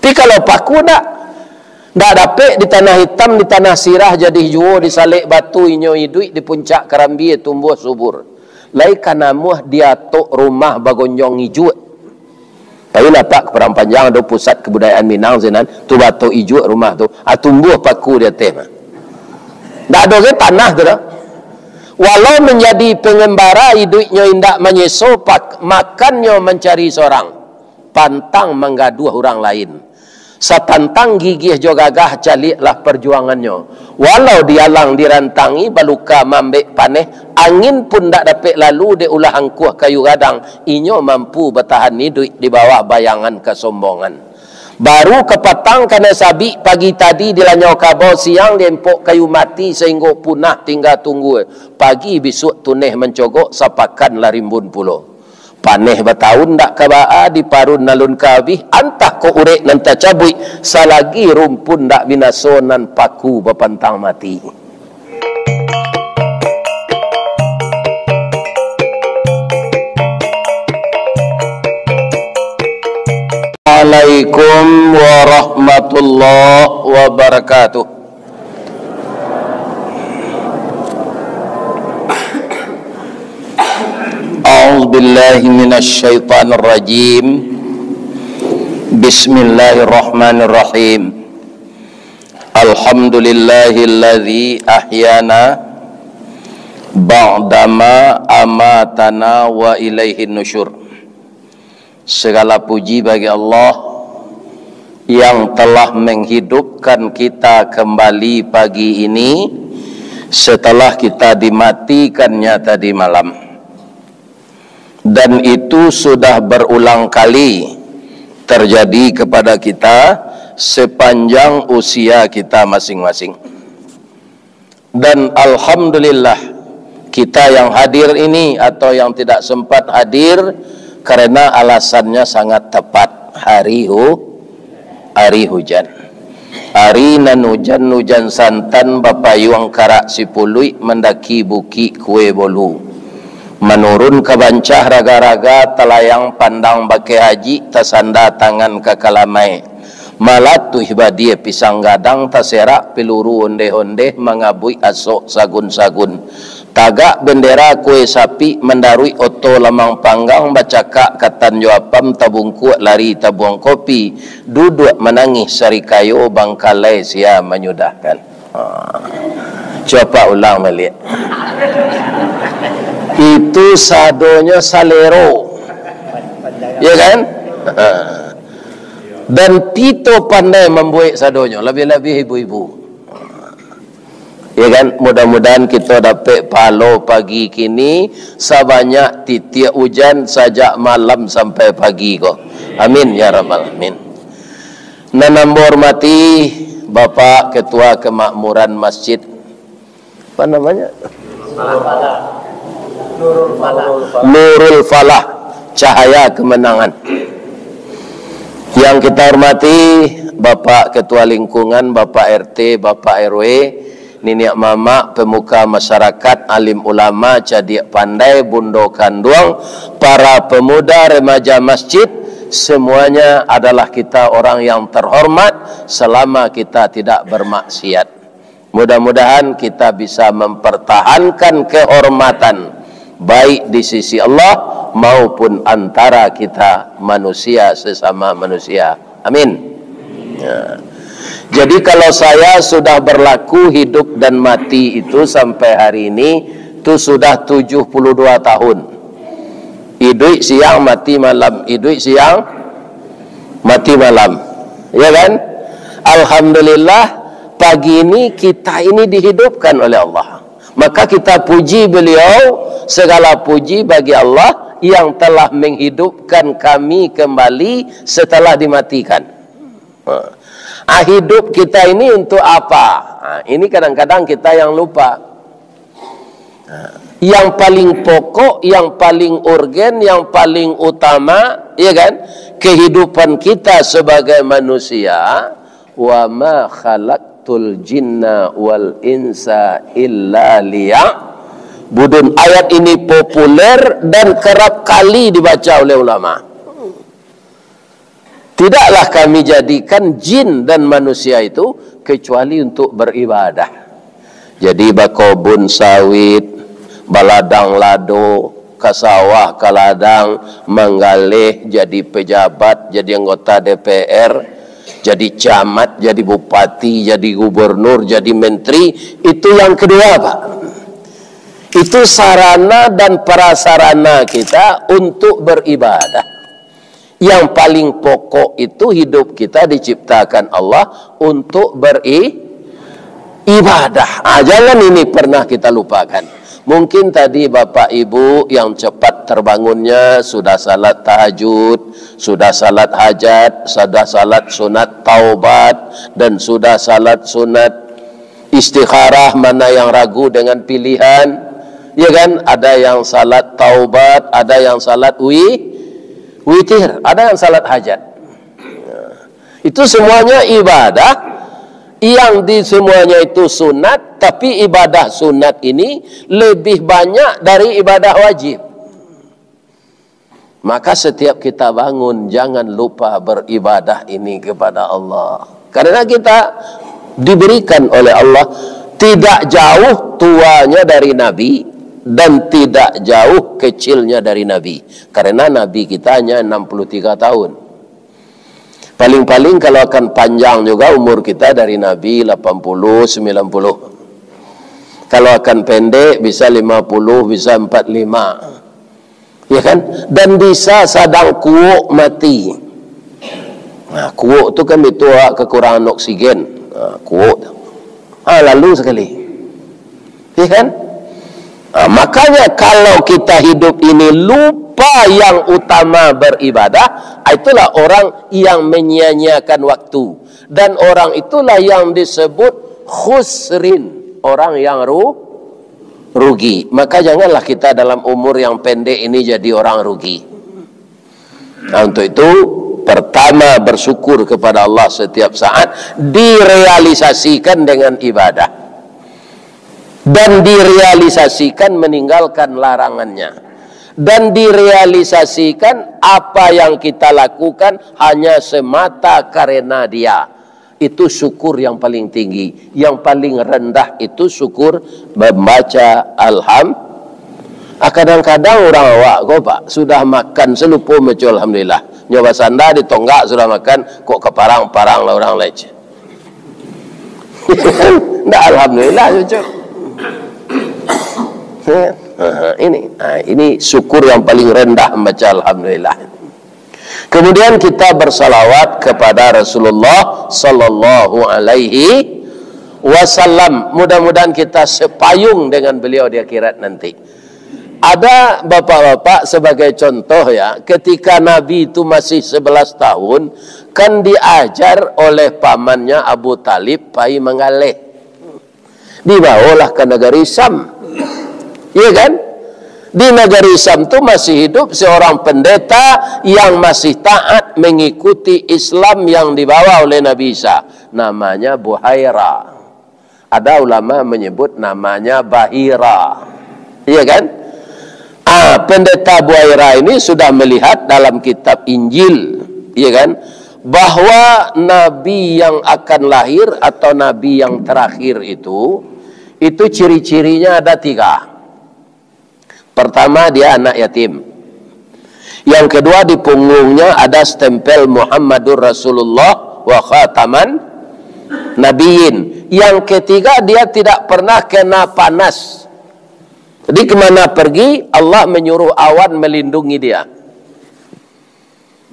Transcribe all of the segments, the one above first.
Tapi kalau paku tak dapat di tanah hitam, di tanah sirah jadi juo, disalik batu inyo hidup di puncak kerambi tumbuh subur. Lai kanamuh dia tok rumah bagonjong hijau. Tapi lapak keperang panjang ada pusat kebudayaan Minang senan, tu batu hijau rumah tu, tumbuh paku dia tema. Tak ada ke tanah tu dah. Walau menjadi pengembara hidupnya indak menyeso, makannya mencari seorang, pantang menggaduh orang lain. Satantang gigih jo gagah caliklah perjuangannya. Walau dialang dirantangi baluka mambek paneh, angin pun tak dapat lalu dia ulah angkuh kayu gadang, inyo mampu bertahan hidup di bawah bayangan kesombongan. Baru kepatang kena sabik pagi tadi dilanyau kabau, siang diempok kayu mati sehingga punah tinggal tunggu. Pagi besok tuneh mencogok sapakan larimbun pulau. Paneh bertahun dak kabaa di parun nalun kabih, antah ko urek nanta cabui, salagi rumpun dak binaso nan paku bepantang mati. Assalamualaikum warahmatullahi wabarakatuh. A'udzubillahi minasyaitonir rajim. Bismillahirrahmanirrahim. Alhamdulillahilladzi ahyana ba'dama amatana wa ilaihin nusyur. Segala puji bagi Allah yang telah menghidupkan kita kembali pagi ini setelah kita dimatikannya tadi malam. Dan itu sudah berulang kali terjadi kepada kita sepanjang usia kita masing-masing. Dan alhamdulillah kita yang hadir ini atau yang tidak sempat hadir karena alasannya sangat tepat, hari hujan. Hari nan hujan santan bapayuang karak sipului mendaki buki kue bolu. Menurun ke bancah raga-raga telayang pandang bake haji tasanda tangan ke kalamai. Malatu hibadie pisang gadang taserak peluru onde-onde mengabui asok sagun-sagun. Tagak bendera kue sapi mendarui oto lamang panggang bacakak katan joapam tabung kuat lari tabung kopi duduk menangis sari kayu bangkalai sia menyudahkan. Coba ulang balik. Itu sadonya salero, ya kan? Dan Tito pandai membuat sadonya, lebih-lebih ibu-ibu. Ya kan, mudah-mudahan kita dapat palo pagi kini sebanyak titik hujan sejak malam sampai pagi kok. Amin ya rabbal alamin. Nanam hormati Bapak Ketua Kemakmuran Masjid, apa namanya? Nurul Falah, Cahaya Kemenangan. Yang kita hormati Bapak Ketua Lingkungan, Bapak RT, Bapak RW, Niniak Mama, pemuka masyarakat, alim ulama, cadik pandai, bundo kanduang, para pemuda remaja masjid, semuanya adalah kita orang yang terhormat selama kita tidak bermaksiat. Mudah-mudahan kita bisa mempertahankan kehormatan baik di sisi Allah maupun antara kita manusia sesama manusia. Amin. Ya. Jadi kalau saya sudah berlaku hidup dan mati itu sampai hari ini itu sudah 72 tahun. Hidup siang mati malam, hidup siang mati malam. Ya kan? Alhamdulillah pagi ini kita ini dihidupkan oleh Allah. Maka kita puji beliau, segala puji bagi Allah yang telah menghidupkan kami kembali setelah dimatikan. Hidup kita ini untuk apa? Ini kadang-kadang kita yang lupa. Yang paling pokok, yang paling urgen, yang paling utama, ya kan? Kehidupan kita sebagai manusia. Wa ma khalaqtul jinna wal insa illa liya'budun. Ayat ini populer dan kerap kali dibaca oleh ulama. Tidaklah kami jadikan jin dan manusia itu kecuali untuk beribadah. Jadi bakobun sawit, baladang lado, kasawah kaladang, manggalih, jadi pejabat, jadi anggota DPR, jadi camat, jadi bupati, jadi gubernur, jadi menteri. Itu yang kedua, Pak. Itu sarana dan prasarana kita untuk beribadah. Yang paling pokok itu hidup kita diciptakan Allah untuk beribadah. Jangan ini pernah kita lupakan. Mungkin tadi Bapak Ibu yang cepat terbangunnya sudah salat tahajud, sudah salat hajat, sudah salat sunat taubat, dan sudah salat sunat istikharah, mana yang ragu dengan pilihan. Ya kan? Ada yang salat taubat, ada yang salat witir, ada yang salat hajat. Itu semuanya ibadah. Yang di semuanya itu sunat, tapi ibadah sunat ini lebih banyak dari ibadah wajib. Maka setiap kita bangun, jangan lupa beribadah ini kepada Allah. Karena kita diberikan oleh Allah tidak jauh tuanya dari Nabi dan tidak jauh kecilnya dari Nabi. Karena Nabi kita hanya 63 tahun. Paling-paling kalau akan panjang juga umur kita dari Nabi 80, 90. Kalau akan pendek bisa 50, bisa 45. Ya kan? Dan bisa sadang kuuk mati. Nah, kuuk itu kan itu kekurangan oksigen. Nah, kuuk. Lalu sekali. Ya kan? Makanya kalau kita hidup ini lupa yang utama beribadah, itulah orang yang menyia-nyiakan waktu. Dan orang itulah yang disebut khusrin, orang yang rugi. Maka janganlah kita dalam umur yang pendek ini jadi orang rugi. Nah, untuk itu pertama bersyukur kepada Allah setiap saat, direalisasikan dengan ibadah. Dan direalisasikan meninggalkan larangannya. Dan direalisasikan apa yang kita lakukan hanya semata karena dia. Itu syukur yang paling tinggi. Yang paling rendah itu syukur membaca alhamdulillah. Kadang-kadang orang awak kok Pak sudah makan selupo macam alhamdulillah. Nyoba sanda di tonggak sudah makan kok keparang-parang lah orang leceh. Nggak alhamdulillah cucu. Ini syukur yang paling rendah membaca alhamdulillah. Kemudian kita bersalawat kepada Rasulullah sallallahu alaihi wasallam. Mudah-mudahan kita sepayung dengan beliau di akhirat nanti. Ada bapak-bapak sebagai contoh ya, ketika Nabi itu masih 11 tahun kan diajar oleh pamannya Abu Talib pai mengalih. Dibawalah ke negeri Syam. Iya kan? Di negeri Syam itu masih hidup seorang pendeta yang masih taat mengikuti Islam yang dibawa oleh Nabi Isa. Namanya Buhaira. Ada ulama menyebut namanya Bahira. Iya kan? Pendeta Buhaira ini sudah melihat dalam kitab Injil, iya kan? Bahwa Nabi yang akan lahir atau Nabi yang terakhir itu ciri-cirinya ada 3. Pertama, dia anak yatim. Yang kedua, di punggungnya ada stempel Muhammadur Rasulullah wa khataman nabiyyin. Yang ketiga, dia tidak pernah kena panas. Jadi kemana pergi, Allah menyuruh awan melindungi dia.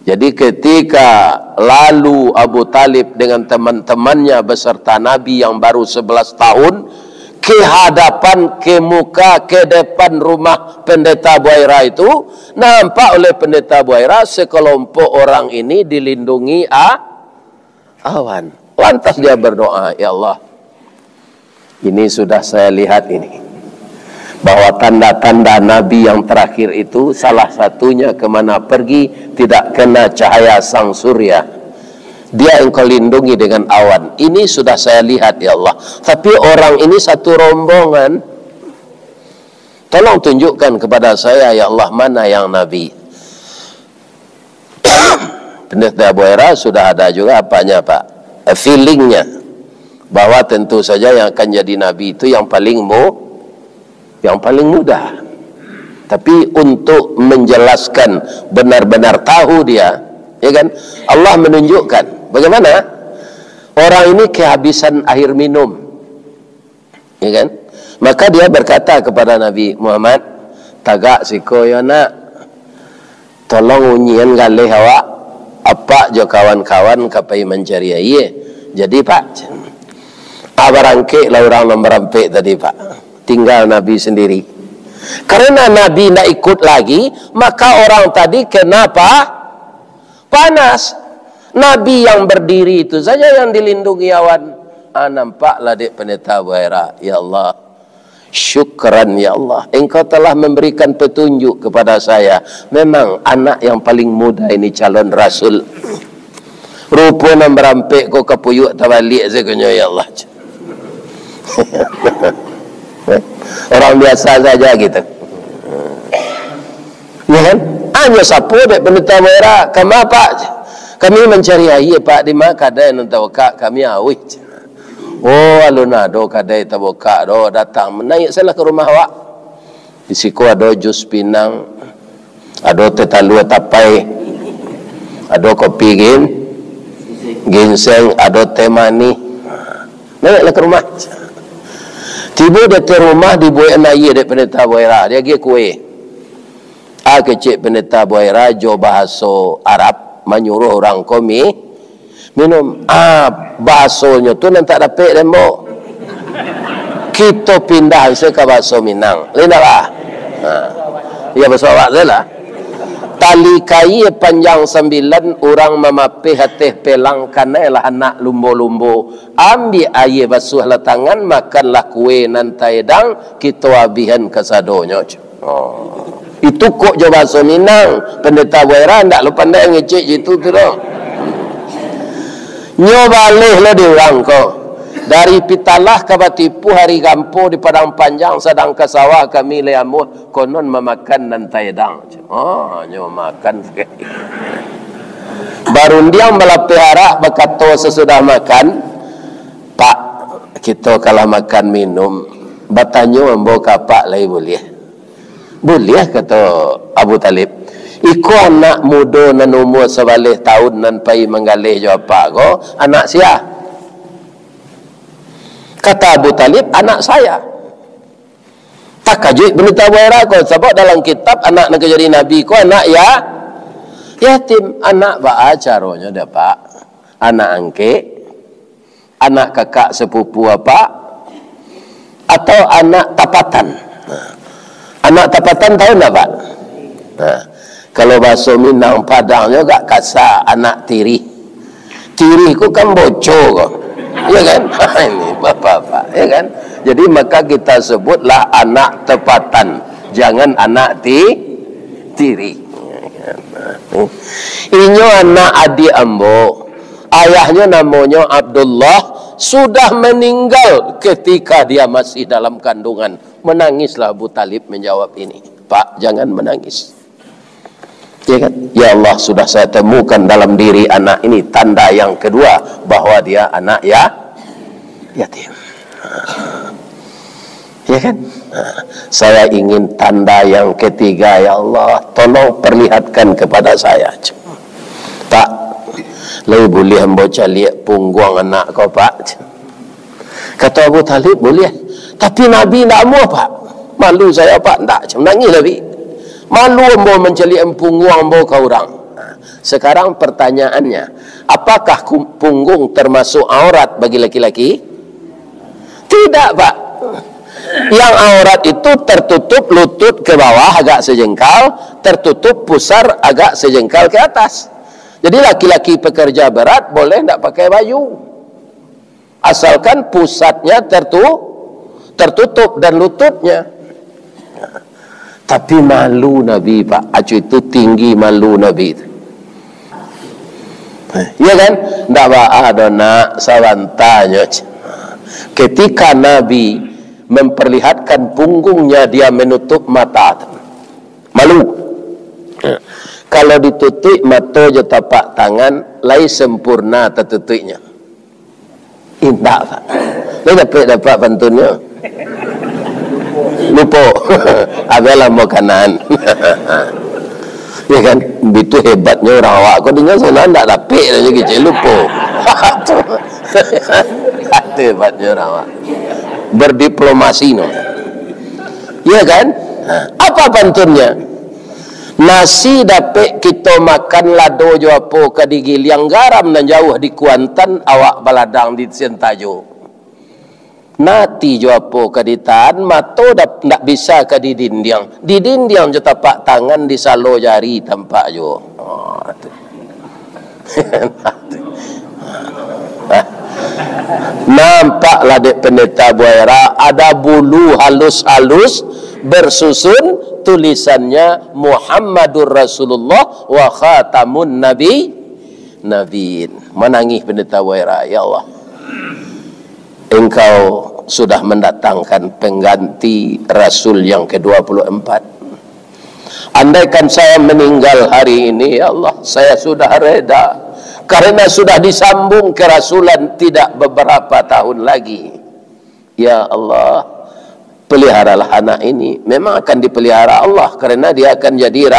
Jadi ketika lalu Abu Talib dengan teman-temannya beserta Nabi yang baru 11 tahun, ke hadapan, ke muka, ke depan rumah pendeta Buhaira itu, nampak oleh pendeta Buhaira sekelompok orang ini dilindungi awan. Lantas dia berdoa, ya Allah, ini sudah saya lihat ini, bahwa tanda-tanda Nabi yang terakhir itu salah satunya kemana pergi tidak kena cahaya sang surya. Dia engkau lindungi dengan awan. Ini sudah saya lihat ya Allah. Tapi orang ini satu rombongan. Tolong tunjukkan kepada saya ya Allah mana yang Nabi. Pendeta Abu Hurairah sudah ada juga apanya Pak, feelingnya bahwa tentu saja yang akan jadi nabi itu yang paling mudah. Tapi untuk menjelaskan benar-benar tahu dia, ya kan, Allah menunjukkan bagaimana orang ini kehabisan air minum, ya kan, maka dia berkata kepada Nabi Muhammad, tagak siko ya nak, tolong unyian galih awak apa jo kawan-kawan kapai mencari air. Jadi Pak, abarangke lah orang memerampik tadi Pak, tinggal Nabi sendiri. Karena Nabi tidak ikut lagi, maka orang tadi kenapa panas. Nabi yang berdiri itu saja yang dilindungi awan. Nampaklah dek Pendeta Abu Hurairah, ya Allah, syukran ya Allah, engkau telah memberikan petunjuk kepada saya. Memang anak yang paling muda ini calon rasul. Rupanya merampik kau kepuyuk tabalik sekunyo ya Allah. Orang biasa saja gitu, ya kan? Hanya sapu dek Pendeta Abu Hurairah, kami apa? Kami mencari air Pak, di mana kadai nanti buka kami awih. Oh, alunado kadai taboka do datang menaik salah ke rumah awak. Di siku ada jus pinang, ada teh talu tapai, ada kopi ginseng, ada teh mani. Naiklah ke rumah. Tiba dia ke rumah dibuat air dek Pendeta Abu Hurairah, dia pergi kue. Kecik Pendeta Abu Hurairah jo bahasa Arab menyuruh orang komi minum. Bahasanya tu nanti dapat demo. Kita pindah ke bahasa Minang. Lina lah. Ya bahasa awak lah. Tali kai panjang 9, orang memapih hatih pelang kanailah anak lumbo-lumbo. Ambil air basuh lah tangan, makanlah kue nanti dang, kita abihan kesadonya. Itu kok je bahasa Minang. Pendeta Abu Hurairah tak lupa pandai ngecek itu tu dong. Nyobalih lah diorang kok. Dari Pitalah ke Batipu hari Gampo di Padang Panjang sedang ke sawah kami leamuh konon memakan nanti dang. Nyo makan sekali. Baru dia melapihara berkata sesudah makan, Pak, kita kalau makan minum bertanya membawa kapak lagi boleh? Boleh kata Abu Talib. Iku anak muda nan umur 11 tahun nan pai menggalih jawab ko anak sia. Kata Abu Talib, anak saya. Tak kajik Pendeta Abu Hurairah ko sebab dalam kitab anak nak jadi nabi ko anak ya yatim. Anak ba caranya dah Pak? Anak angke, anak kakak sepupu apa? Atau anak tapatan? Anak tapatan tahu tak Pak? Kalau bahasa Minang Padangnya gak kasar, anak tiri. Tiri ku kan bocor kok. Ya kan? Ini bapak-bapak, ya kan? Jadi maka kita sebutlah anak tepatan, jangan anak tiri. Inyo anak adik ambo, ayahnya namanya Abdullah, sudah meninggal ketika dia masih dalam kandungan. Menangislah Abu Talib menjawab ini, Pak, jangan menangis. Ya kan? Ya Allah, sudah saya temukan dalam diri anak ini tanda yang kedua bahwa dia anak yatim. Ya kan? Saya ingin tanda yang ketiga, ya Allah, tolong perlihatkan kepada saya. Pak, lebih boleh membaca lihat punggung anak kau Pak. Kata Abu Talib, boleh. Tapi Nabi tak mau Pak. Malu saya Pak, tak. Nangis Nabi. Malu mau menceli punggung mau kau orang. Sekarang pertanyaannya, apakah punggung termasuk aurat bagi laki-laki? Tidak Pak. Yang aurat itu tertutup lutut ke bawah agak sejengkal, tertutup pusar agak sejengkal ke atas. Jadi laki-laki pekerja berat boleh tidak pakai baju, asalkan pusatnya tertutup dan lututnya. Tapi malu Nabi Pak, acu itu tinggi malu Nabi itu. Ya kan? Tak ada nak sawantanya. Ketika Nabi memperlihatkan punggungnya, dia menutup mata. Malu. Kalau ditutup mata je tapak tangan, lai sempurna tertutupnya. Indah Pak. Lai dapat pantunnya. Lupa. Abelah makanan. Ya kan, itu hebatnya orang awak. Kau dengar sana tak dapat lagi kecil lupa. Itu hebatnya orang awak. Berdiplomasi no. Ya kan? Apa pantunnya? Nasi dapat kita makan lado jo apa kadigil yang garam dan jauh di Kuantan awak baladang di Sentajo. Nati jo apa kaditan mato ndak bisa ke di dinding. Di dinding jo tapak tangan di salo jari tampak jo. Nampaklah dek pendeta Buaira ada bulu halus-halus bersusun tulisannya Muhammadur Rasulullah wa khatamun nabiin. Menangis pendeta Buaira, ya Allah, Engkau sudah mendatangkan pengganti Rasul yang ke-24. Andaikan saya meninggal hari ini, ya Allah, saya sudah reda karena sudah disambung kerasulan tidak beberapa tahun lagi. Ya Allah, peliharalah anak ini. Memang akan dipelihara Allah karena dia akan jadi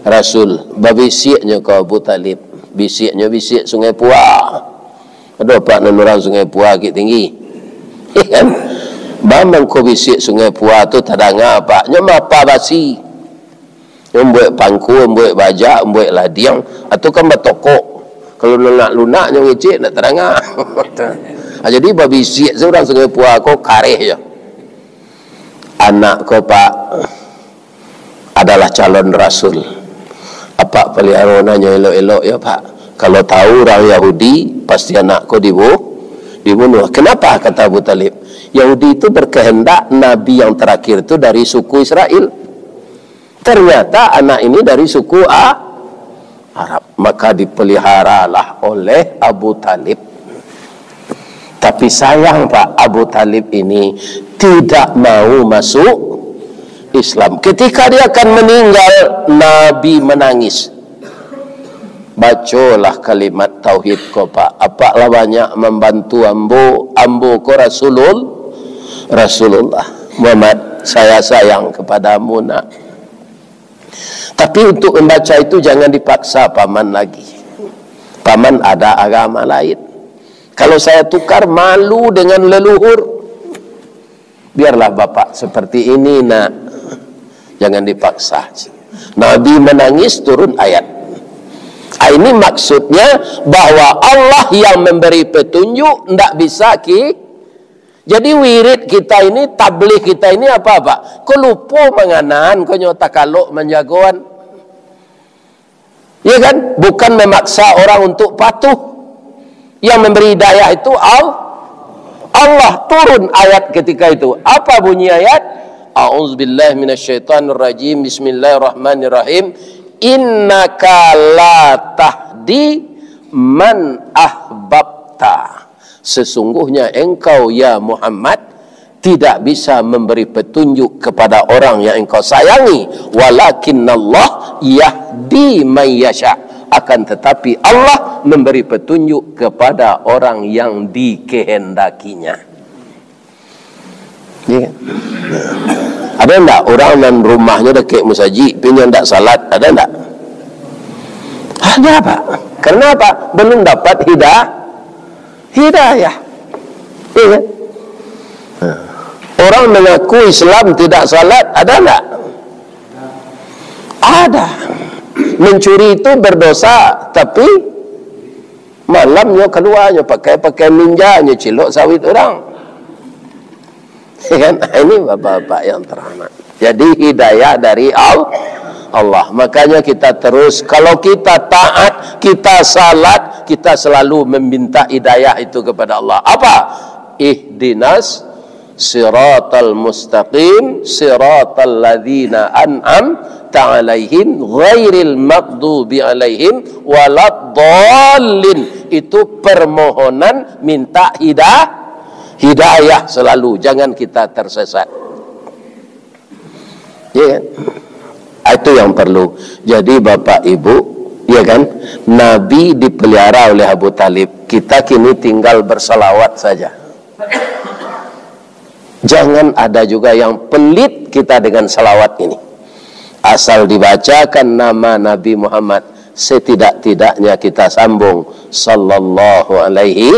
Rasul. Babisiknya kau Abu Talib, bisiknya bisik Sungai Puah. Ada pak orang Sungai Puah kit tinggi. Kan? Bambang kau bisik Sungai Puah tu tadanga apa? Nyama apa basi? Membuat pangku, membuat bajak, membuat ladiang, atau kan batokok. Kalau lunak-lunaknya ngecik nak tadanga. Jadi babisik seorang Sungai Puah kau kareh je. Anak kau Pak adalah calon Rasul. Apa pelihara nanya elok-elok ya Pak? Kalau tahu orang Yahudi pasti anak kau dibunuh. Kenapa kata Abu Talib? Yahudi itu berkehendak Nabi yang terakhir itu dari suku Israel. Ternyata anak ini dari suku Arab. Maka dipeliharalah oleh Abu Talib. Tapi sayang Pak, Abu Talib ini tidak mau masuk Islam. Ketika dia akan meninggal, Nabi menangis. Bacalah kalimat tauhid ko Pak. Apalah banyak membantu ambo ko Rasulullah Muhammad, saya sayang kepadamu nak. Tapi untuk membaca itu jangan dipaksa paman lagi. Paman ada agama lain. Kalau saya tukar malu dengan leluhur. Biarlah bapak seperti ini nak. Jangan dipaksa. Nabi menangis, turun ayat. Ini maksudnya bahwa Allah yang memberi petunjuk tidak bisa jadi wirid kita ini, tabligh kita ini apa Pak? Kau lupa menganan, kau nyota kalok menjagoan. Ya kan? Bukan memaksa orang untuk patuh. Yang memberi hidayah itu Allah. Turun ayat ketika itu. Apa bunyi ayat? A'udzubillahi minasyaitonirrajim. Bismillahirrahmanirrahim. Innaka la tahdi man ahbabta. Sesungguhnya engkau ya Muhammad tidak bisa memberi petunjuk kepada orang yang engkau sayangi. Walakinnallah yahdi man yasha. Akan tetapi Allah memberi petunjuk kepada orang yang dikehendakinya. Ya. Ada enggak orang dan rumahnya dekat masjid punya enggak salat? Ada enggak? Ada Pak. Karena apa? Belum dapat hidayah. Ya. Orang mengaku Islam tidak salat, ada enggak? Ada. Mencuri itu berdosa, tapi malamnya keluarnya pakai minjanya cilok sawit orang. Kan? Ini bapak-bapak yang terhormat. Jadi hidayah dari Allah. Makanya kita terus, kalau kita taat, kita salat, kita selalu meminta hidayah itu kepada Allah. Apa? Ihdinas siratal mustaqim siratal ladzina an'amta 'alaihim ghairil maghdubi 'alaihim waladdallin. Itu permohonan minta hidayah selalu, jangan kita tersesat. Ya kan? Itu yang perlu. Jadi Bapak Ibu, ya kan, Nabi dipelihara oleh Abu Talib. Kita kini tinggal bersalawat saja. Jangan ada juga yang pelit kita dengan salawat ini. Asal dibacakan nama Nabi Muhammad, setidak-tidaknya kita sambung sallallahu alaihi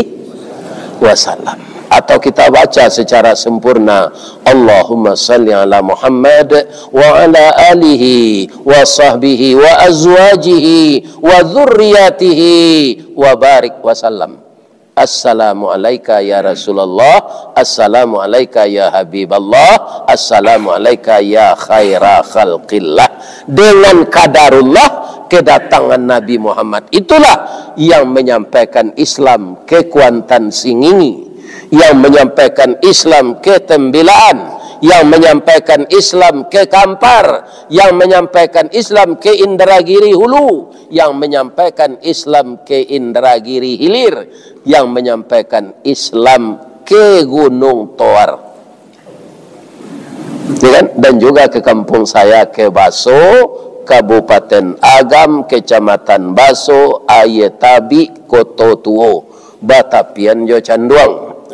wasallam. Atau kita baca secara sempurna Allahumma salli ala Muhammad wa ala alihi wa sahbihi wa azwajihi wa dhurriyatihi wa barik wa sallam. Assalamu alaika ya Rasulullah, assalamu alaika ya Habiballah, assalamu alaika ya khaira khalqillah. Dengan kadarullah kedatangan Nabi Muhammad itulah yang menyampaikan Islam ke Kuantan Singingi, yang menyampaikan Islam ke Tembilaan, yang menyampaikan Islam ke Kampar, yang menyampaikan Islam ke Indragiri Hulu, yang menyampaikan Islam ke Indragiri Hilir, yang menyampaikan Islam ke Gunung Toar, ya kan? Dan juga ke kampung saya, ke Baso, Kabupaten Agam, Kecamatan Baso, Ayetabi, Koto Tuo, Batapian Jo Canduang,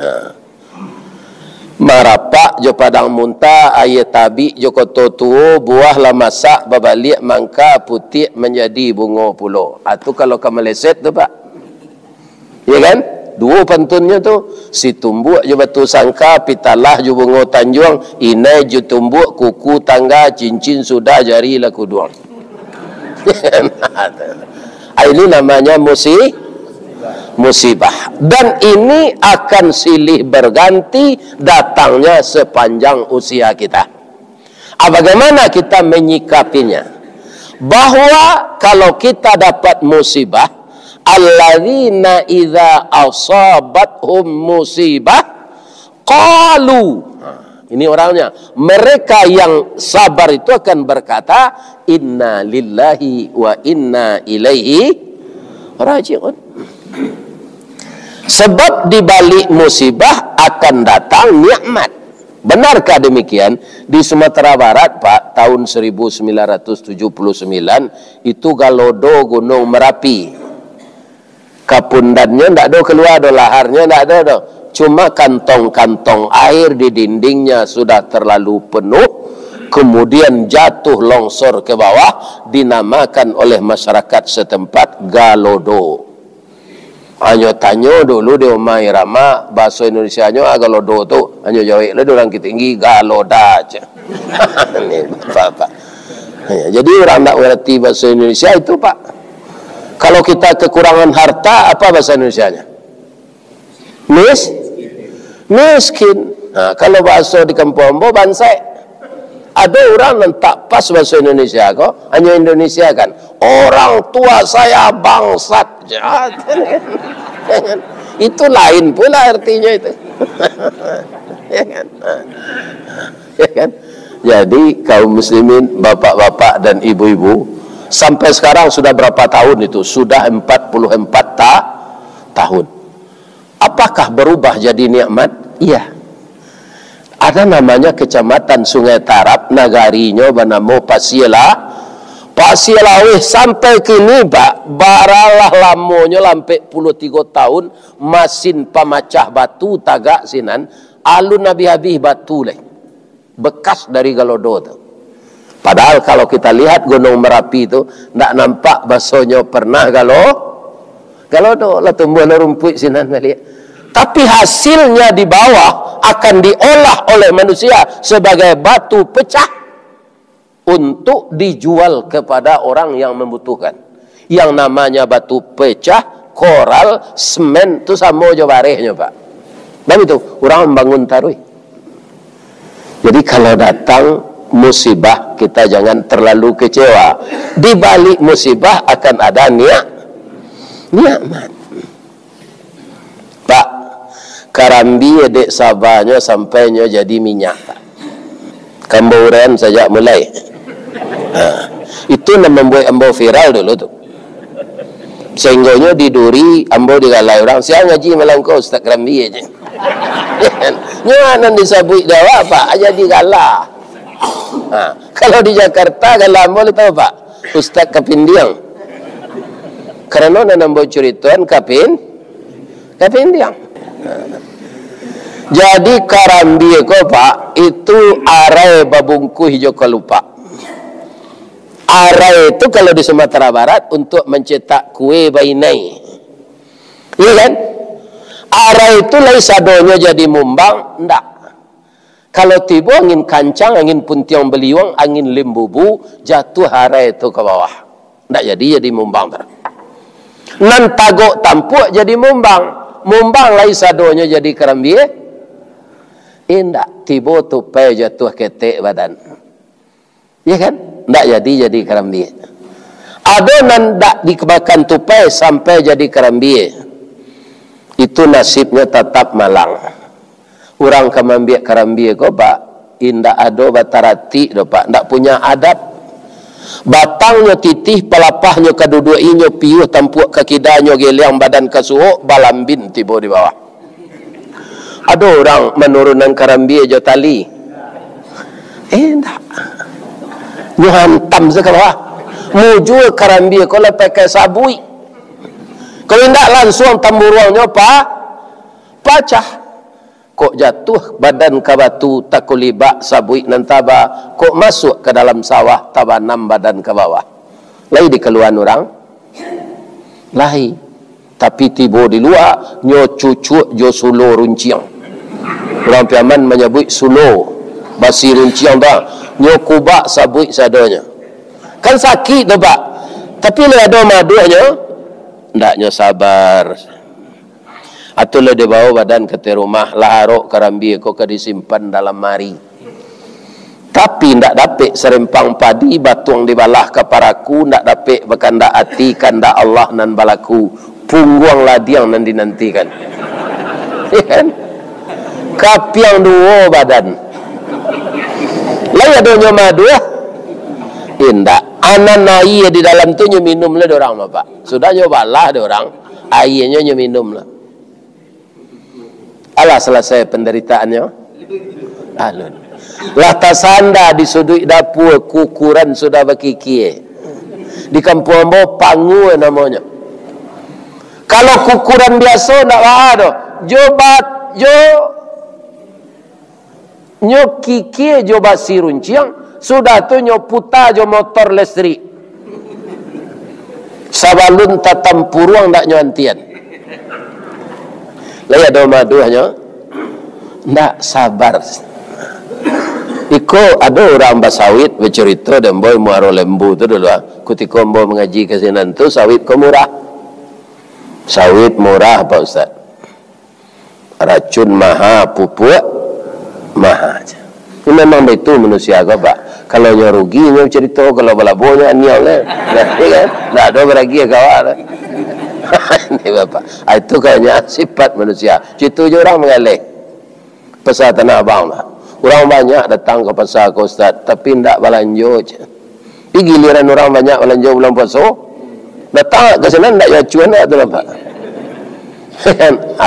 Marapak Jo Padang Munta, Ayetabi Jo Koto Tuo, Buah Lamasak, Babaliak Mangka Putih menjadi Bungo Pulau. Itu kalau ke Meleset tu Pak, ya kan? Dua pantunnya tu, si tumbuk je batu sangka, pitalah je bungo tanjuang, inai je tumbuk, kuku tangga, cincin sudah, jari laku duang. Ini namanya musibah. Dan ini akan silih berganti datangnya sepanjang usia kita. Bagaimana kita menyikapinya? Bahwa kalau kita dapat musibah, alladzina idza asabathum musibah qalu, ini orangnya, mereka yang sabar itu akan berkata inna lillahi wa inna ilaihi raji'un. Sebab di balik musibah akan datang nikmat. Benarkah demikian? Di Sumatera Barat Pak, tahun 1979 itu Galodo Gunung Merapi, kapundannya tidak ada keluar, ada laharnya tidak ada. Cuma kantong-kantong air di dindingnya sudah terlalu penuh, kemudian jatuh longsor ke bawah, dinamakan oleh masyarakat setempat Galodo. Hanya tanya dulu di Umay Rama, bahasa Indonesianya Galodo tu, hanya jawab lah orang tinggi Galoda aja. Ini Bapak. Jadi orang tak mengerti bahasa Indonesia itu Pak. Kalau kita kekurangan harta, apa bahasa Indonesianya? Miskin. Nah, kalau bahasa di kampung Ambo, bansai. Ada orang yang tak pas bahasa Indonesia kok, hanya Indonesia kan. Orang tua saya bangsat. Itu lain pula artinya itu. Ya kan? Ya kan? Jadi kaum muslimin, bapak-bapak dan ibu-ibu, sampai sekarang sudah berapa tahun itu? Sudah 44 tahun. Apakah berubah jadi nikmat? Iya. Ada namanya Kecamatan Sungai Tarap, nagarinya bernama Pasiela. Pasiela sampai kini Pak, baralah lamonya lampai 13 tahun, masin pemacah batu tagak sinan, alun nabi habis batu leh. Bekas dari Galodo tu. Padahal kalau kita lihat Gunung Merapi itu tidak nampak basonya pernah Galodo lah tumbuh rumput sinan lihat. Tapi hasilnya di bawah akan diolah oleh manusia sebagai batu pecah untuk dijual kepada orang yang membutuhkan. Yang namanya batu pecah, koral, semen itu sama aja barehnya Pak. Dan itu orang membangun tarui. Jadi kalau datang musibah, kita jangan terlalu kecewa. Di balik musibah akan ada nikmat. Pak, karambi adik sabahnya sampainya jadi minyak Pak. Kamburan saja mulai. Itu yang membuat ambo viral dulu tuh. Sehingga diduri ambo digalai orang. Saya ngaji melangkau Ustaz karambi aja. Nyanan disabui dawa Pak aja digalah. Kalau di Jakarta kan lama tahu Pak, Ustaz Kapindiang. Karena nanam cerituan Kapindiang. Jadi Karambi ko Pak, itu arai babungku hijau kelupa. Arai itu kalau di Sumatera Barat untuk mencetak kue bainai. Iya kan? Arai itu lai sadonya jadi mumbang, ndak. Kalau tiba angin kancang, angin puntiang beliung, angin limbubu, jatuh arai itu ke bawah. Ndak jadi mumbang. Nan tagok tampuk jadi mumbang. Mumbang lai sadonya jadi Karambi. Ndak, tiba tupai jatuh ketek badan. Iya kan? Ndak jadi Karambi. Ada nan ndak dikemakan tupai sampai jadi Karambi. Itu nasibnya tetap malang. Orang kamambiak Karambi ko Pak, indak ado batarati do Pak, ndak punya adab. Batangnya titih, pelapahnya kaduduinyo piuh, tampuk kakidanyo geliang badan kasuho, balambin tiba di bawah. Ada orang menurunkan Karambi jo tali. Ndak. Nyo hantam se ke bawah. Muju Karambi ko le pakai sabui. Kalau tidak langsung tamburuangnya pacah. Kok jatuh badan ke batu takulibak sabui nantaba. Kok masuk ke dalam sawah tabanam badan ke bawah. Lai di keluhan orang. Lai. Tapi tiba di luar nyo cucuk jo sulo runciang. Orang Piaman menyebut sulo basi runciang dah. Nyo kubak sabui sadanya. Kan sakit dah Pak. Tapi le ada maduhnya. Ndaknya sabar. Atulah dia bawa badan ke rumah laharok Karambi ko ke disimpan dalam mari. Tapi ndak dapat serempang padi batuang dibalah ke paraku, ndak dapat berkanda hati kanda Allah nan balaku. Pungguang ladiang nan dinantikan. Kan? Kapiang dua badan. Lai adanya madu ya? Indak. Anan air di dalam tu nyo minum lah dorang Bapak. Sudah nyo balah dorang, airnya nyo minum lah. Alah selesai penderitaannya. Alun. Lah tasanda di sudut dapur kukuran sudah berkiki. Di kampung Ambo pangu namanya. Kalau kukuran biasa ndak ada. Nyo kiki jo basi runciang. Sudah tu nyoputa jo motor listrik. Sabalun tatampuruang ndak nyantian. Lai ada maduhnya. Ndak sabar. Iko ada orang basawit bercerita dan boy muaro lembu tu dulu. Ketika boy mengaji ke sinan tu sawit ko murah. Sawit murah Pak Ustaz. Racun maha, pupuk maha aja. Ini memang itu manusia kau Pak. Kalau nyo rugi nyo cerita, kalau balabonya niau lah. Ngerti kan? Ndak ada beragi kawan. Ini Bapak. Itu kayaknya sifat manusia. Situ je orang mengalih. Pasar Tanah Abang lah. Orang banyak datang ke pasar ke Ustaz, tapi ndak balanjo je. Di giliran orang banyak balanjo bulan puasa, datang ke sana ndak ya cuan tu Bapak.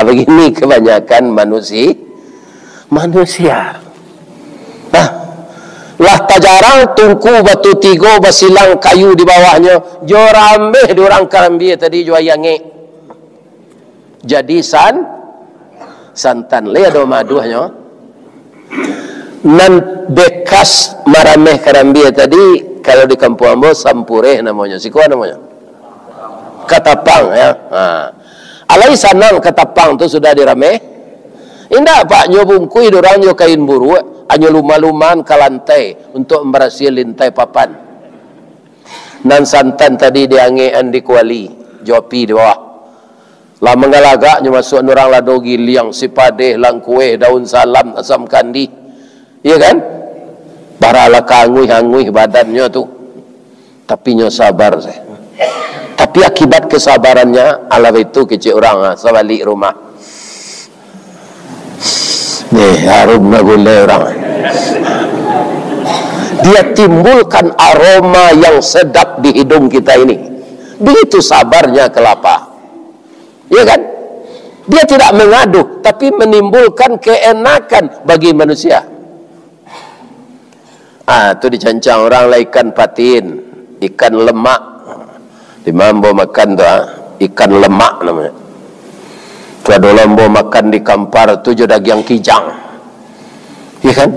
Begini kebanyakan manusia. Lah tajarang tungku batu tigo basilang kayu di bawahnya jo rame di orang Karambi tadi jo ayange jadi santan le ada maduhnya nan bekas marameh Karambi tadi kalau di kampung Ambo sampureh namanya sikuan namanya katapang ya alai sanang katapang tu sudah dirameh indah Pak nyo bungkui dorang nyo kain buru hanya luman-luman ke lantai untuk memberasi lintai papan. Nan santan tadi diangean di kuali, jopi di bawah. Lah mengalagaknya masuk orang ladogi liang sipadeh langkue daun salam asam kandi. Iya kan? Para la kangui badannya tu. Tapi nyo sabar saya. Tapi akibat kesabarannya ala itu kecil orang sebalik rumah. Nih harum gulai orang. Dia timbulkan aroma yang sedap di hidung kita ini. Begitu sabarnya kelapa. Ya kan? Dia tidak mengaduh, tapi menimbulkan keenakan bagi manusia. Tu dicancang orang lah ikan patin, ikan lemak. Di mambo makan tu ikan lemak namanya. Tu ada lombo makan di Kampar tu je daging kijang. Ya kan?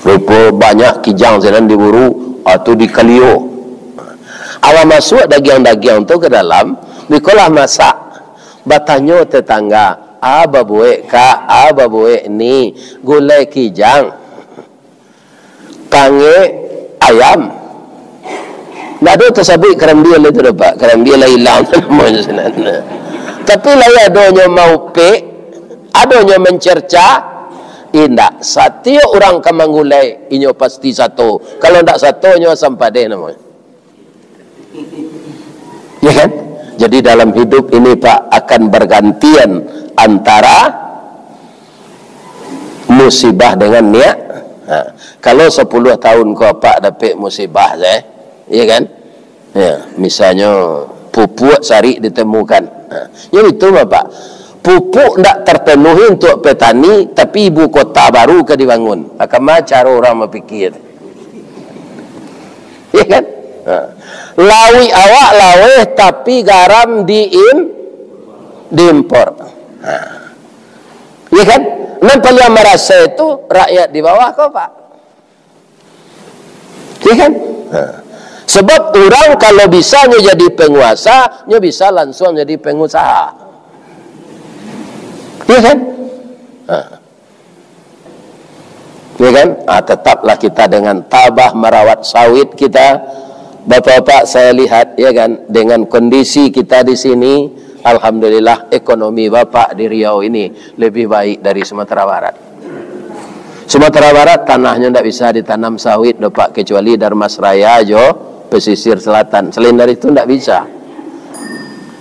Rupa banyak kijang senan diburu atau di Kalio. Awal masuk daging-daging tu ke dalam, dikolah masak. Batanyo tetangga, babuek kak, babuek ni gulai kijang, kange ayam. Nggak ada tersabit kerambil itu dapat, kerambil lah hilang namanya sebenarnya. Tapi lah adanya mau pe, adanya mencerca, indak. Setiap orang kamangulai, inyo pasti satu. Kalau ndak satu, inyo sampade namanya. Ya kan? Jadi dalam hidup ini Pak akan bergantian antara musibah dengan niat. Kalau 10 tahun kau Pak dapat musibah saya, ya kan? Ya, misalnya pupuk sari ditemukan. Yang itu Bapak, pupuk tidak terpenuhi untuk petani, tapi ibu kota baru ke dibangun. Akan cara orang berpikir, ya kan? Lawi awak laweh tapi garam diimpor. Ya kan? Nampak yang merasa itu rakyat di bawah kau Pak. Ya kan? Sebab orang kalau bisa jadi penguasa, nya bisa langsung jadi pengusaha. Ya kan? Ya kan? Tetaplah kita dengan tabah merawat sawit kita. Bapak-bapak saya lihat ya kan, dengan kondisi kita di sini, alhamdulillah ekonomi Bapak di Riau ini lebih baik dari Sumatera Barat. Sumatera Barat tanahnya tidak bisa ditanam sawit Bapak, kecuali Darmasraya aja pesisir selatan. Selain dari itu tidak bisa.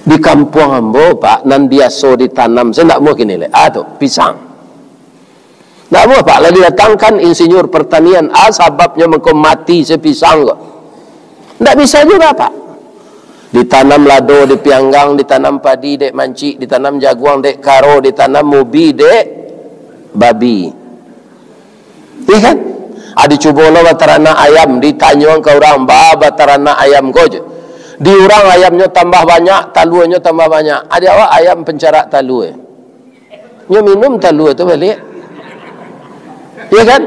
Di kampung Ambo Pak nan biasa ditanam, saya tidak mau gini le, pisang. Tidak mau Pak, lalu datangkan insinyur pertanian, sebabnya mengko mati sepisang kok. Tidak bisa juga Pak. Ditanam lado, di pianggang, ditanam padi, dek manci, ditanam jaguang, dek karo, ditanam mubi, dek babi. Iya kan? Dicoba lo batarana ayam, ditanya ke orang, batarana ayam goje. Di orang ayamnya tambah banyak, talunya tambah banyak. Ada awak ayam pencarak talu. Nya minum talu itu balik. Iya kan?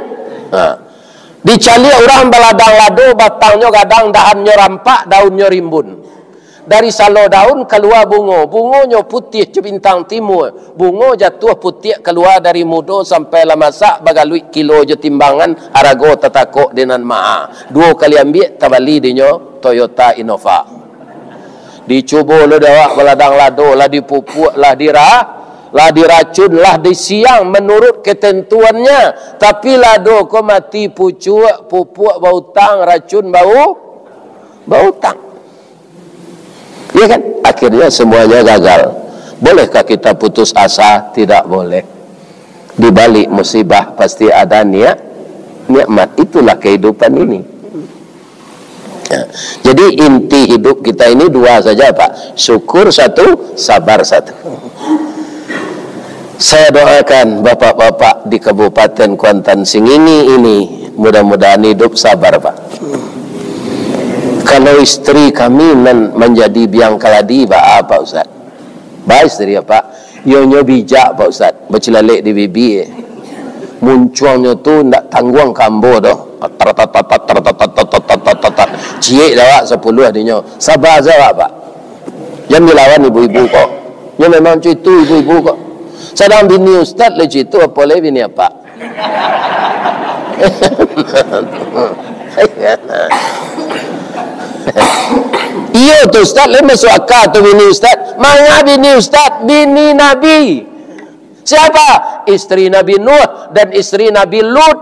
Dicali orang baladang lado, batangnya gadang, dahannya rampak, daunnya rimbun. Dari salo daun keluar bungo, bungonya putih bintang timur, bungo jatuh putih keluar dari mudo sampai lah masak bagalui kilo je timbangan arago tatakok dengan maa. 2 kali ambil tabali dinyo Toyota Innova. Dicoba lo dawak baladang lado, lah dipupuk, lah diracun, lah disiang menurut ketentuannya. Tapi lado kau mati pucuk, pupuk bau tang, racun bau tang. Ya kan? Akhirnya semuanya gagal. Bolehkah kita putus asa? Tidak boleh. Di balik musibah pasti ada nikmat. Itulah kehidupan ini. Ya. Jadi inti hidup kita ini 2 saja Pak. Syukur 1, sabar 1. Saya doakan bapak-bapak di Kabupaten Kuantan Singini ini mudah-mudahan hidup sabar Pak. Kalau istri kami menjadi biang kaladi Pak Ustaz. Baik istri ya Pak. Ionyo bijak Pak Ustaz. Bercelalek di bibi. Munculnya tu ndak tangguang kambo doh. Ciek dah 10 adinyo. Sabar saja Pak. Jangan dilawan ibu-ibu kok. Dia memang itu ibu-ibu kok. Sedang bini Ustaz lagi itu apa lagi bini apa? Iya tu Ustaz, le masuk akal tu bini Ustaz. Mana bini Ustaz? Bini Nabi. Siapa? Istri Nabi Nuh dan istri Nabi Lut.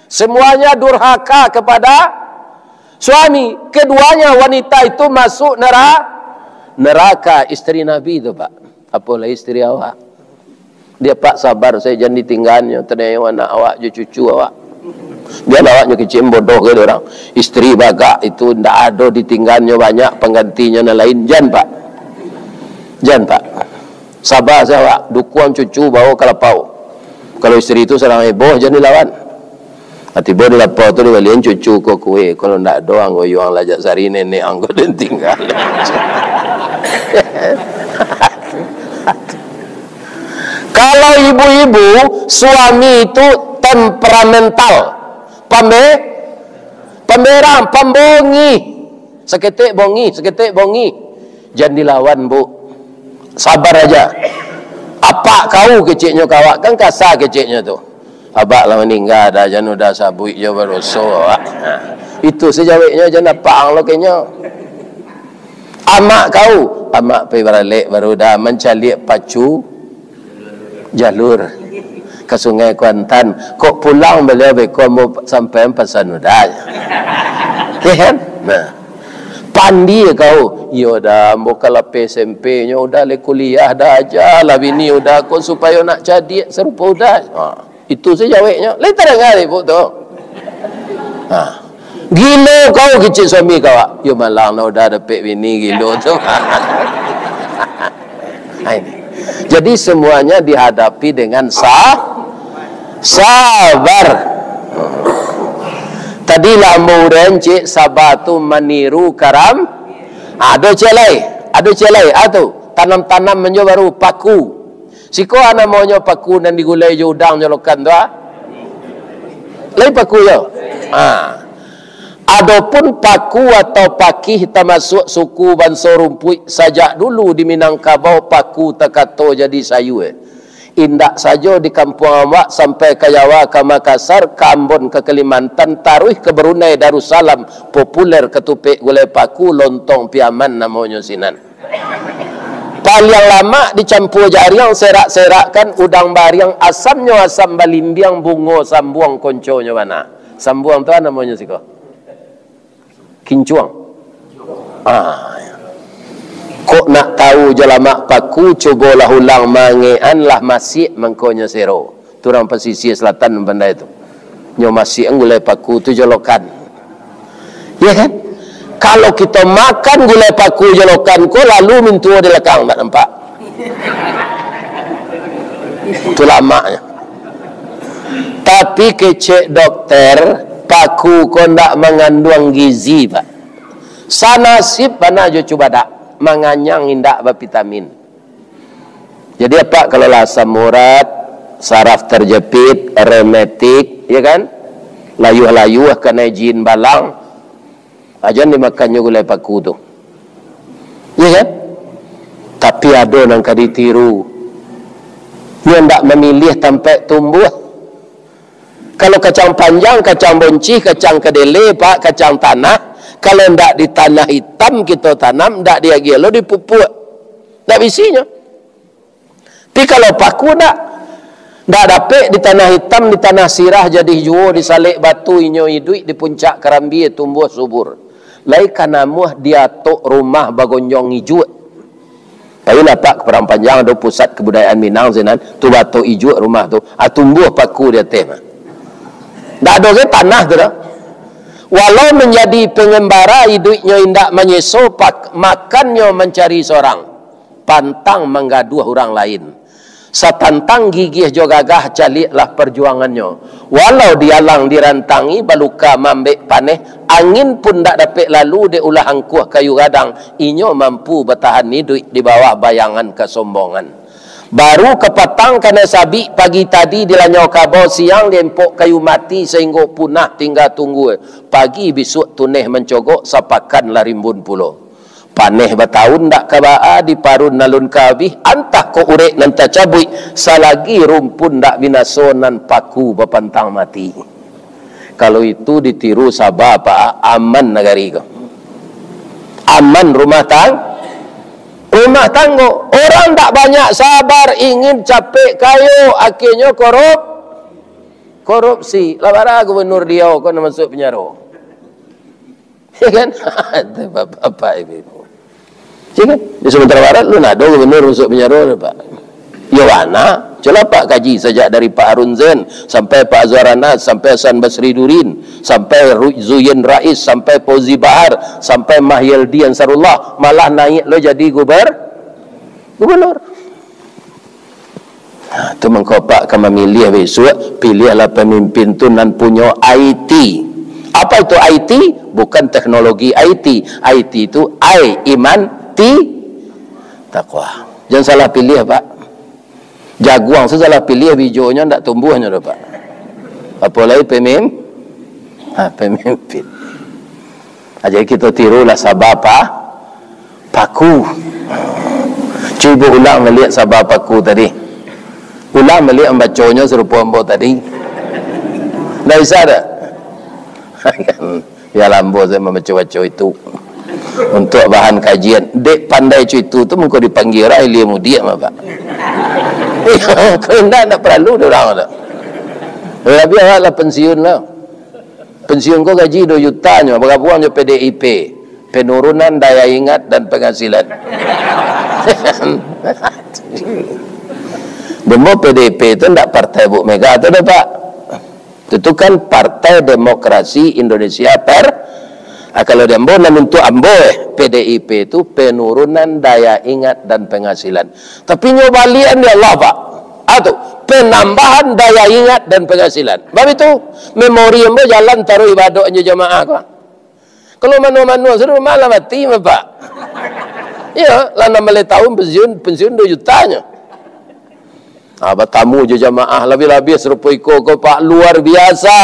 Semuanya durhaka kepada suami. Keduanya wanita itu masuk neraka. Istri Nabi itu Pak. Apalah istri awak? Dia Pak sabar saya jangan ditinggalnya. Ternyata anak awak, cucu awak. Biar awaknya kecil bodoh ke orang. Istri bagak itu tidak ada ditinggalnya banyak, penggantinya lain. Jangan Pak. Jangan Pak. Sabar saya Pak. Dukuan cucu bawa kelapau. Kalau istri itu sedang heboh jangan dilawan. Tiba di lapor tu dia balian cucu ko kue. Kalau ndak doang ko yang lajak sari nenek anggo dan tinggal. Kalau ibu-ibu, suami itu temperamental, pemerang, pembongi, seketik bongi, jangan dilawan bu, sabar aja. Apa kau keciknya kawak kan kasar keciknya tu. Abak lah meninggal dah, jangan udah sabui je beroso. Itu sejawabnya jangan apa lo kayaknya. Amak kau, amak pergi balik baru dah mencalik pacu jalur ke Sungai Kuantan. Kok pulang beliau bekon mau sampai pesan udah. Ya kan? Nah, pandi kau. Yo dah buka lapis SMP nya udah le kuliah dah aja lah bini udah kon supaya nak jadi serupa udah. Itu saja jawabnya. Lain tak dengar ibu tu. Gila kau kecil suami kau. Yo malang nak udah dapat bini gila tu. Jadi semuanya dihadapi dengan sabar. Tadi lambu rencik sabar tu meniru karam. Ada celai. Atu tanam-tanam menyo baru paku. Siko ana monyo paku dan digulai je udang nyolokan tu Lai paku yo. Adapun paku atau pakih termasuk suku Bangsa Rumpui sajak dulu di Minangkabau paku tekato jadi sayu Indak saja di kampung awak sampai ke Jawa, ke Makassar, ke Ambon, ke Kalimantan, taruh ke Brunei Darussalam populer ketupik gulai paku lontong piaman namanya sinan. Paling lama dicampur jariang serak-serakkan udang bariang asamnya asam balimbiang bungo sambuang konconya mana. Sambuang tu namanya siko. Kincuang. Kok nak tahu jelamak paku cobalah ulang mangean lah masih mengkonya sero. Turang pesisir selatan benda itu. Nyo masih gulai paku tu jolokan. Ya kan? Kalau kita makan gulai paku jolokan ko lalu mintua di lekang tak nampak. Itu lamanya. Tapi kecek dokter paku ko ndak mengandung gizi pak. Sanasib mana jo coba dak menganyang indak vitamin. Jadi apa kalau asam urat, saraf terjepit, rematik, ya kan? Layuh-layuh kena jin balang. Ajan dimakannya gulai paku tu. Ya kan? Tapi ada yang kadi tiru. Dia tidak memilih tempat tumbuh. Kalau kacang panjang, kacang bonci, kacang kedele, pak, kacang tanah. Kalau tidak di tanah hitam kita tanam, tidak dia gelo dipupuk. Tak bisinya. Tapi kalau paku tidak dapat di tanah hitam, di tanah sirah jadi juo, disalik batu inyo hidup, di puncak kerambi tumbuh subur. Lai kanamuh dia tok rumah bagonjong hijau. Tapi lapak perang panjang ada pusat kebudayaan Minang zenan tu batu hijau rumah tu. Tumbuh paku dia tema. Dak ada ke tanah tu dah. Walau menjadi pengembara hidupnya indak menyeso makannya mencari seorang. Pantang menggaduh orang lain. Satantang gigih jo gagah caliklah perjuangannya. Walau dialang dirantangi baluka mambek paneh, angin pun tak dapat lalu dia ulah angkuh kayu gadang. Inyo mampu bertahan hidup di bawah bayangan kesombongan. Baru kepatang kena sabi pagi tadi dilanyau kabau siang diempok kayu mati sehingga punah tinggal tunggu. Pagi besok tuneh mencogok sapakan larimbun pulau. Paneh bertahun tak kabaa di parun nalun kabih antah ko urek nan cabui salagi rumpun tak binasonan paku bepantang mati. Kalau itu ditiru sabar apa aman negari ko. Aman rumah tangga. Orang tak banyak sabar ingin capek kayu akhirnya korupsi. Labara gubernur dia kau nak masuk penjara. Ya kan? Apa ibu? Ya kan? Di Sumatera Barat lu nak ada gubernur masuk penjara Pak. Ya mana? Coba Pak kaji sejak dari Pak Harun Zain sampai Pak Azwar Anas sampai Hasan Basri Durin sampai Zuyin Rais sampai Fauzi Bahar sampai Mahyildi Ansarullah malah naik lo jadi gubernur. Tu mengkopak ke memilih besok, pilihlah pemimpin tu nan punya IT. Apa itu IT? Bukan teknologi IT. IT itu iman, takwa. Jangan salah pilih, Pak. Jaguang salah pilih, bijonya tak tumbuhnya, Pak. Apalagi pemimpin. Jadi kita tirulah sabar paku. Cuba ulang melihat sabar paku tadi. Ulang melihat bacanya serupa ambo tadi. Dah bisa tak? Ya lambo saya membaca-baca itu untuk bahan kajian. Dek pandai itu tu muka dipanggil orang ilmu dia apa? Kau nak perlu dia orang tak? Tapi awaklah pensiun lah. Pensiun kau gaji 2 jutanya, berapa PDIP, penurunan daya ingat dan penghasilan. Demo PDIP itu tidak partai Bu Mega itu dah Pak. Itu kan Partai Demokrasi Indonesia kalau dia ambo untuk ambo PDIP itu penurunan daya ingat dan penghasilan. Tapi nyobalian dia Allah Pak. Atau penambahan daya ingat dan penghasilan. Sebab itu memori ambo jalan taruh ibadahnya jamaah kok. Kalau manu-manu suruh malah mati Pak. Ya, lana malai tahun pensiun 2 jutanya. Tamu je jamaah lebih-lebih serupa kau Pak, luar biasa.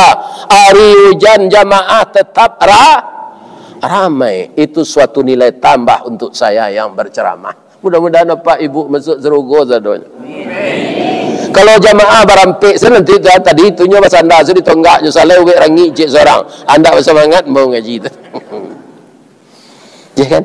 Hari hujan jamaah tetap ramai. Itu suatu nilai tambah untuk saya yang berceramah. Mudah-mudahan Pak Ibu masuk surga sadonya. Kalau jamaah barampik nanti tadi itunya mas anda sudah ditonggaknya salah uwe rangi cik seorang. Anda bersemangat mau ngaji itu. Ya kan?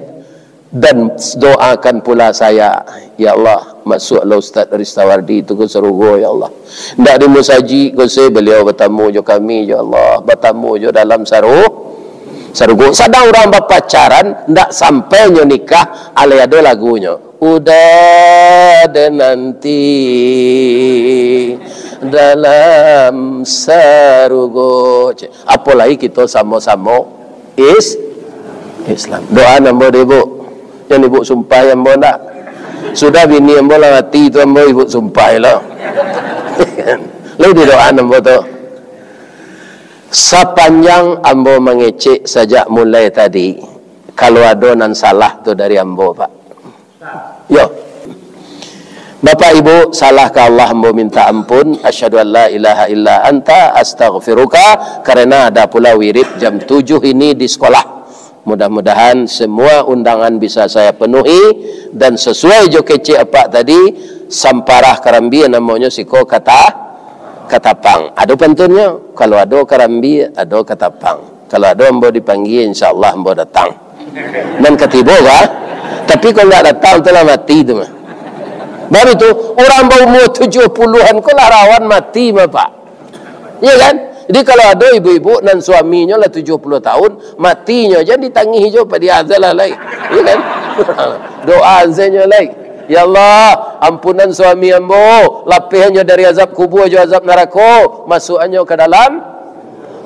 Dan doakan pula saya, ya Allah, masuklah Ustaz Ristawardi itu ke surga ya Allah. Ndak di musaji ko se beliau bertamu jo kami ya Allah, bertamu jo dalam sargo. Sadang orang berpacaran ndak sampai nyo nikah ale ada lagunya. Udah ada nanti dalam sargo. Apalagi kita sama-sama Islam. Doa nambah ibu. Yang ibu sumpah yang ambo nak. Sudah bini ambo lah mati itu ambo ibu sumpah lah. Lalu di doa ambo tu. Sepanjang ambo mengecek sejak mulai tadi, kalau ada nan salah tu dari ambo Pak. Yo. Bapak Ibu, salah ke Allah ambo minta ampun. Asyhadu an la ilaha illa anta astaghfiruka. Karena ada pula wirid jam 7 ini di sekolah. Mudah-mudahan semua undangan bisa saya penuhi dan sesuai jo kece apa tadi samparah karambi namanya siko katapang. Ada pentunnya kalau ada karambi ada katapang. Kalau ada ambo dipanggil insyaallah ambo datang. Dan ketiba kan? Tapi kalau enggak datang telah mati tu mah. Baru itu orang berumur 70-an kok lah rawan mati mah Pak. Iya kan? Jadi kalau ada ibu-ibu dan suaminya lah 70 tahun, matinya jadi ditangihi jo pada azal lah lagi. Ya kan? Doa azannya lagi. Ya Allah, ampunan suami ambo, lapihnya dari azab kubur jo azab neraka, masukannya ke dalam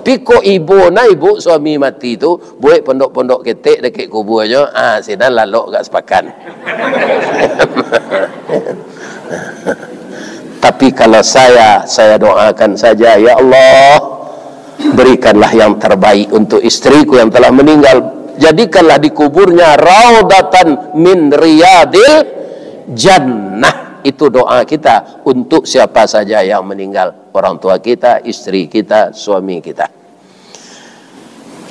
piko ibu suami mati tu, buat pondok-pondok ketek dekat kuburnya, sinan lalok gak sepakan. Tapi kalau saya doakan saja, ya Allah, berikanlah yang terbaik untuk istriku yang telah meninggal. Jadikanlah di kuburnya raudatan min riyadil jannah. Itu doa kita untuk siapa saja yang meninggal, orang tua kita, istri kita, suami kita.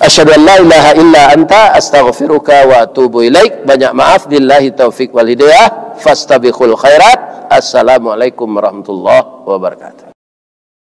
Asyhadu an la ilaha illa anta astaghfiruka wa atubu ilaik. Banyak maaf, billahi taufik wal hidayah. Fastabiqul khairat. Assalamualaikum warahmatullahi wabarakatuh.